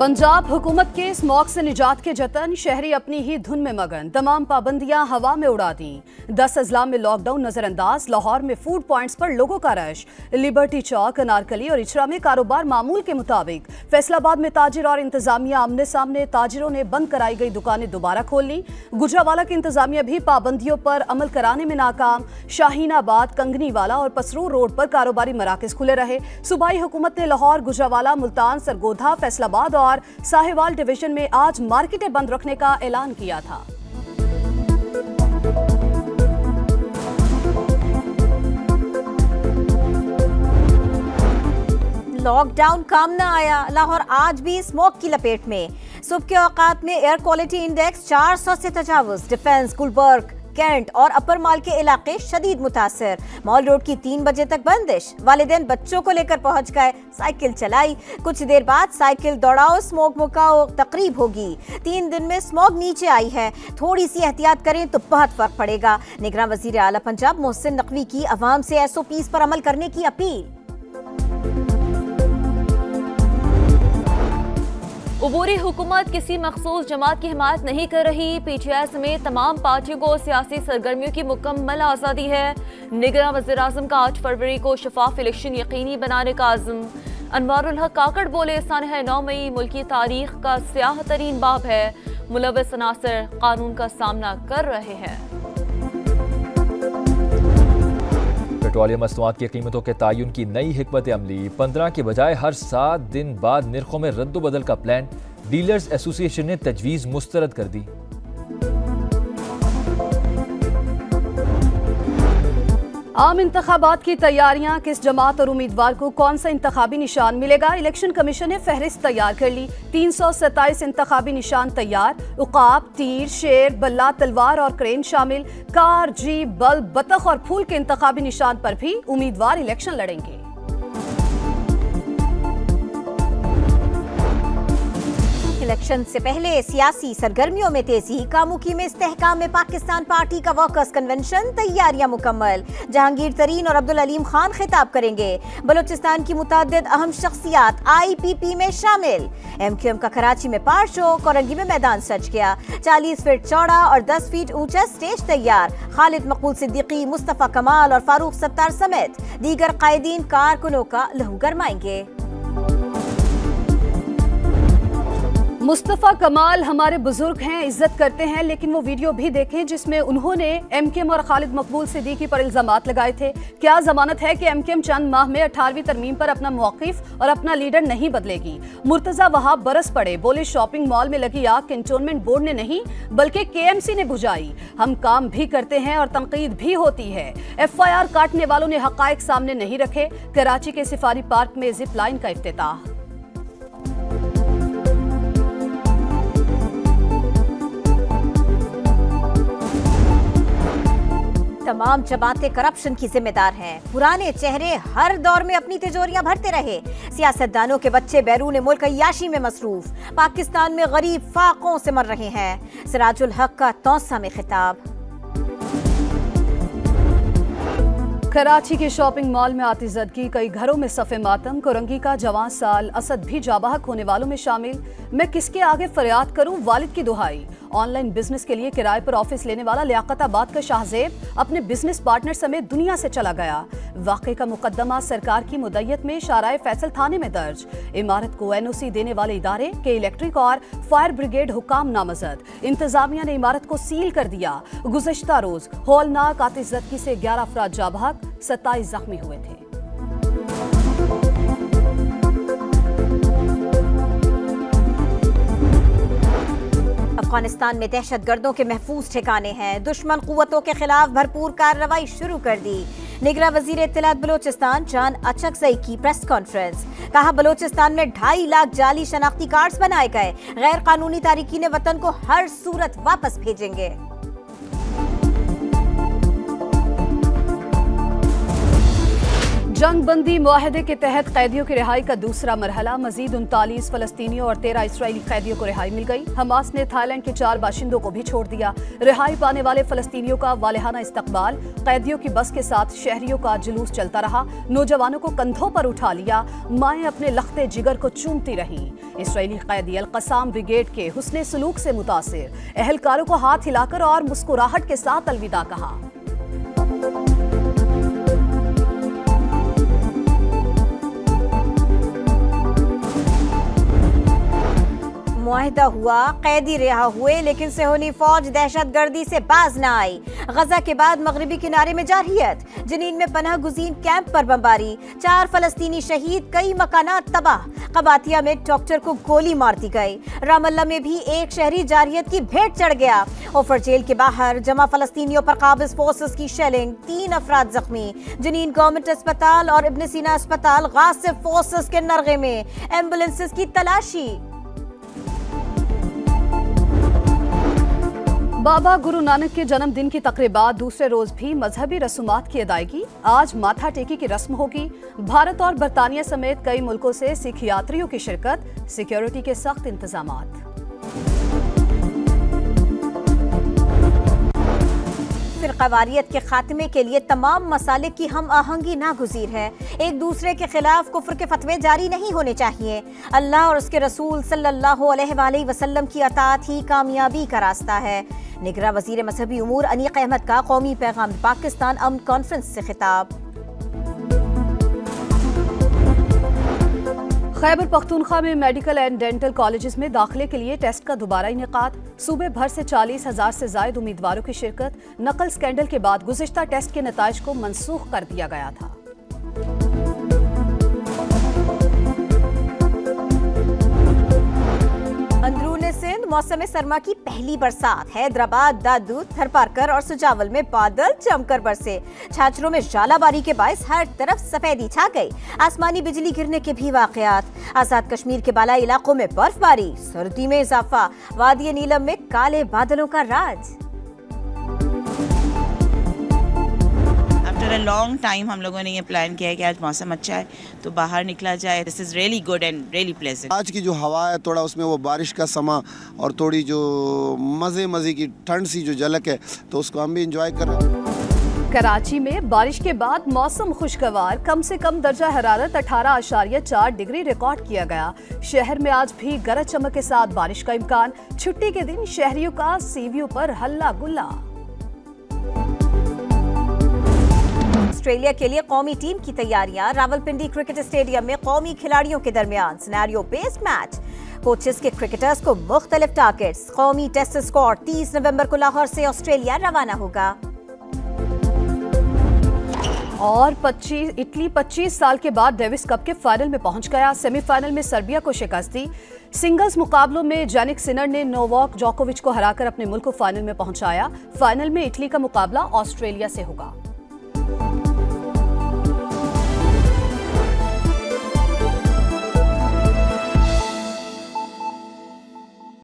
पंजाब हुकूमत के स्मॉग से निजात के जतन, शहरी अपनी ही धुन में मगन, तमाम पाबंदियां हवा में उड़ा दी। 10 अजला में लॉकडाउन नजरअंदाज, लाहौर में फूड पॉइंट्स पर लोगों का रश। लिबर्टी चौक, अनारकली और इचरा में कारोबार मामूल के मुताबिक। फैसलाबाद में ताजिर और इंतजामिया आमने सामने, ताजिरों ने बंद कराई गई दुकानें दोबारा खोल ली। गुजरावाला की इंतजामिया भी पाबंदियों पर अमल कराने में नाकाम। शाहीनाबाद, कंगनीवाला और पसरूर रोड पर कारोबारी मराकज खुले रहे। सूबाई हुकूमत ने लाहौर, गुजरावाला, मुल्तान, सरगोधा, फैसलाबाद और साहिवाल डिवीजन में आज मार्केटें बंद रखने का ऐलान किया था। लॉकडाउन काम न आया, लाहौर आज भी स्मोक की लपेट में। सुबह के औकात में एयर क्वालिटी इंडेक्स 400 से तजावुज। डिफेंस, गुलबर्ग, कैंट और अपर माल के इलाके शदीद मुतासर। मॉल रोड की 3 बजे तक बंदिश। वालिदैन बच्चों को लेकर पहुंच गए, साइकिल चलाई। कुछ देर बाद साइकिल दौड़ाओ, स्मोक मुकाओ तकरीब होगी। 3 दिन में स्मोक नीचे आई है, थोड़ी सी एहतियात करें तो बहुत फर्क पड़ेगा। निगरान वजीर आला पंजाब मोहसिन नकवी की अवाम से SOPs पर अमल करने की अपील। उबूरी हुकूमत किसी मखसूस जमात की हिमायत नहीं कर रही। PTI समेत तमाम पार्टियों को सियासी सरगर्मियों की मुकम्मल आज़ादी है। निगरान वज़ीर-ए-आज़म का 8 फरवरी को शफाफ इलेक्शन यकीनी बनाने का आज़म। अनवारुल हक काकड़ बोले, सानह 9 मई मुल्की तारीख का स्याह तरीन बाब है। मुलव्वस अनासर कानून का सामना कर रहे हैं। पेट्रोलियम मसनूआत की कीमतों के तयन की नई हिकमत अमली। 15 के बजाय हर 7 दिन बाद निर्खों में रद्दोबदल का प्लान। डीलर्स एसोसिएशन ने तजवीज़ मुस्तरद कर दी। आम इंतखाबात की तैयारियां, किस जमात और उम्मीदवार को कौन सा इंतखाबी निशान मिलेगा। इलेक्शन कमीशन ने फहरिस्त तैयार कर ली। 327 इंतखाबी निशान तैयार। उकाब, तीर, शेर, बल्ला, तलवार और क्रेन शामिल। कार, जीप, बल्ब, बतख और फूल के इंतखाबी निशान पर भी उम्मीदवार इलेक्शन लड़ेंगे। इलेक्शन से पहले सियासी सरगर्मियों में तेजी। कामुकी में इस्तेहकाम में पाकिस्तान पार्टी का वर्कर्स कन्वेंशन, तैयारियां मुकम्मल। जहांगीर तरीन और अब्दुल अलीम खान खिताब करेंगे। बलोचिस्तान की मुताद्दिद अहम शख्सियात IPP में शामिल। MQM का कराची में पार शो, कोरंगी में मैदान सज गया। 40 फीट चौड़ा और 10 फीट ऊंचा स्टेज तैयार। खालिद मकबूल सिद्दीकी, मुस्तफा कमाल और फारूक सत्तार समेत दीगर कायदीन कारकुनों का लहू गरमाएंगे। मुस्तफा कमाल हमारे बुजुर्ग हैं, इज्जत करते हैं, लेकिन वो वीडियो भी देखें जिसमें उन्होंने MQM और खालिद मकबूल सिद्दीकी पर इल्जामात लगाए थे। क्या जमानत है कि MQM चंद माह में 18वीं तरमीम पर अपना मौक़िफ़ और अपना लीडर नहीं बदलेगी। मुर्तज़ा वहाब बरस पड़े, बोले शॉपिंग मॉल में लगी आग कैंटोनमेंट बोर्ड ने नहीं बल्कि KMC ने बुझाई। हम काम भी करते हैं और तनकीद भी होती है। FIR काटने वालों ने हक़ाइक़ सामने नहीं रखे। कराची के सिफारी पार्क में जिप लाइन का इफ्तिताह। तमाम जमातें करप्शन की जिम्मेदार हैं। पुराने चेहरे हर दौर में अपनी तिजोरियां भरते रहे। सियासतदानों के बच्चे बैरून मुल्क अय्याशी में मसरूफ। पाकिस्तान में गरीब फाकों से मर रहे हैं। सिराजुल हक का तौसा में खिताब। कराची के शॉपिंग मॉल में आतिशज़दगी, कई घरों में सफ़े मातम। कोरंगी का जवान साल असद भी जाबाहक होने वालों में शामिल। मैं किसके आगे फरियाद करूं, वालिद की दुहाई। ऑनलाइन बिजनेस के लिए किराए पर ऑफिस लेने वाला लियाकताबाद का शाहजेब अपने बिजनेस पार्टनर समेत दुनिया से चला गया। वाक़े का मुकदमा सरकार की मुद्दत में शाराए फैसल थाने में दर्ज। इमारत को NOC देने वाले इदारे के इलेक्ट्रिक और फायर ब्रिगेड हुकाम नामजद। इंतजामिया ने इमारत को सील कर दिया। गुज़श्ता रोज हौलनाक आतिशज़दगी से 11 अफराद जाबाहक, 27 जख्मी हुए थे। अफगानिस्तान में दहशतगर्दों के महफूज ठिकाने हैं। दुश्मन कुव्वतों के खिलाफ भरपूर कार्रवाई शुरू कर दी। निगरान वजीर इत्तलात बलोचिस्तान जान अचकज़ई की प्रेस कॉन्फ्रेंस। कहा, बलोचिस्तान में 2.5 लाख जाली शनाख्ती कार्ड्स बनाए गए। गैर कानूनी तारिकीन वतन को हर सूरत वापस भेजेंगे। जंग बंदी मुआहदे के तहत कैदियों की रिहाई का दूसरा मरहला। मजीद 39 फलस्तीनियों और 13 इसराइली कैदियों को रिहाई मिल गई। हमास ने थाईलैंड के 4 बाशिंदों को भी छोड़ दिया। रिहाई पाने वाले फलस्तीनियों का वालेहाना इस्तकबाल। कैदियों की बस के साथ शहरियों का जुलूस चलता रहा। नौजवानों को कंधों पर उठा लिया। माएं अपने लख्ते जिगर को चूमती रहीं। इसराइली कैदी अल कसाम ब्रिगेड के हुस्ने सलूक से मुतासिर अहलकारों को हाथ हिलाकर और मुस्कुराहट के साथ अलविदा कहा। मुआहिदा हुआ, कैदी रिहा हुए, लेकिन सेहूनी फौज दहशतगर्दी से बाज न आई। गजा के बाद मगरबी किनारे में जारहियत। जनीन में पनाह गुज़ीन कैंप पर बमबारी। 4 फलस्तीनी शहीद, कई मकानात तबाह। कबातिया में डॉक्टर को गोली मार दी गई। रामल्ला में भी एक शहरी जारहियत की भेंट चढ़ गया। ओफर जेल के बाहर जमा फलस्तीनियों पर काबिज फोर्सेस की शेलिंग, 3 अफराद जख्मी। जनीन गवर्नमेंट अस्पताल और इब्न सीना अस्पताल गासिब फोर्सेस के नरगे में। एम्बुलेंसेस की तलाशी। बाबा गुरु नानक के जन्मदिन की तकरीबात दूसरे रोज भी मजहबी रसूमात की अदायगी। आज माथा टेकी की रस्म होगी। भारत और बरतानिया समेत कई मुल्कों से सिख यात्रियों की शिरकत। सिक्योरिटी के सख्त इंतजामात। फिरकावारियत के खात्मे के लिए तमाम मसाले की हम आहंगी नागुज़ीर है। एक दूसरे के खिलाफ कुफ्र के फतवे जारी नहीं होने चाहिए। अल्लाह और उसके रसूल सल्लल्लाहु अलैहि वसल्लम की अताअत ही कामयाबी का रास्ता है। निगरां वज़ीर मजहबी उमूर अनीक अहमद का कौमी पैगाम पाकिस्तान अमन कॉन्फ्रेंस से खिताब। खैबर पख्तूनख्वा में मेडिकल एंड डेंटल कॉलेजेस में दाखिले के लिए टेस्ट का दोबारा इनेकाद। सूबे भर से 40,000 से जायद उम्मीदवारों की शिरकत। नकल स्कैंडल के बाद गुज़िश्ता टेस्ट के नताइज को मनसूख कर दिया गया था। अंदरूनी सिंध मौसम सरमा की पहली बरसात। हैदराबाद, दादू, थरपारकर और सुजावल में बादल जमकर बरसे। छाछरों में जालाबारी के बायस हर तरफ सफेदी छा गई। आसमानी बिजली गिरने के भी वाकयात। आजाद कश्मीर के बालाई इलाकों में बर्फबारी। सर्दी में इजाफा। वादी नीलम में काले बादलों का राज। आफ्टर अ लॉन्ग टाइम हम लोगों ने ये प्लान किया है कि आज मौसम अच्छा है तो बाहर निकला जाए। This is really good and really pleasant. आज की जो हवा है थोड़ा उसमें वो बारिश का समा और थोड़ी जो मज़े की ठंड सी जो झलक है तो उसको हम भी इंजॉय कर रहे हैं। कराची में बारिश के बाद मौसम खुशगवार। कम से कम दर्जा हरारत 18.4 डिग्री रिकॉर्ड किया गया। शहर में आज भी गरज चमक के साथ बारिश का इम्कान। छुट्टी के दिन शहरियों का सीवीओ पर हल्ला गुल्ला। ऑस्ट्रेलिया के लिए कौमी टीम की तैयारियां। रावलपिंडी क्रिकेट स्टेडियम में कौमी खिलाड़ियों के दरमियान सिनेरियो बेस्ड मैच। कोचेस के क्रिकेटर्स को मुख्तलिफ टारगेट्स। कौमी टेस्ट स्क्वाड 30 नवंबर को लाहौर से ऑस्ट्रेलिया रवाना होगा। और इटली 25 साल के बाद डेविस कप के फाइनल में पहुंच गया। सेमीफाइनल में सर्बिया को शिकस्त दी। सिंगल्स मुकाबलों में जानिक सिनर ने नोवाक जोकोविच को हराकर अपने मुल्क को फाइनल में पहुंचाया। फाइनल में इटली का मुकाबला ऑस्ट्रेलिया से होगा।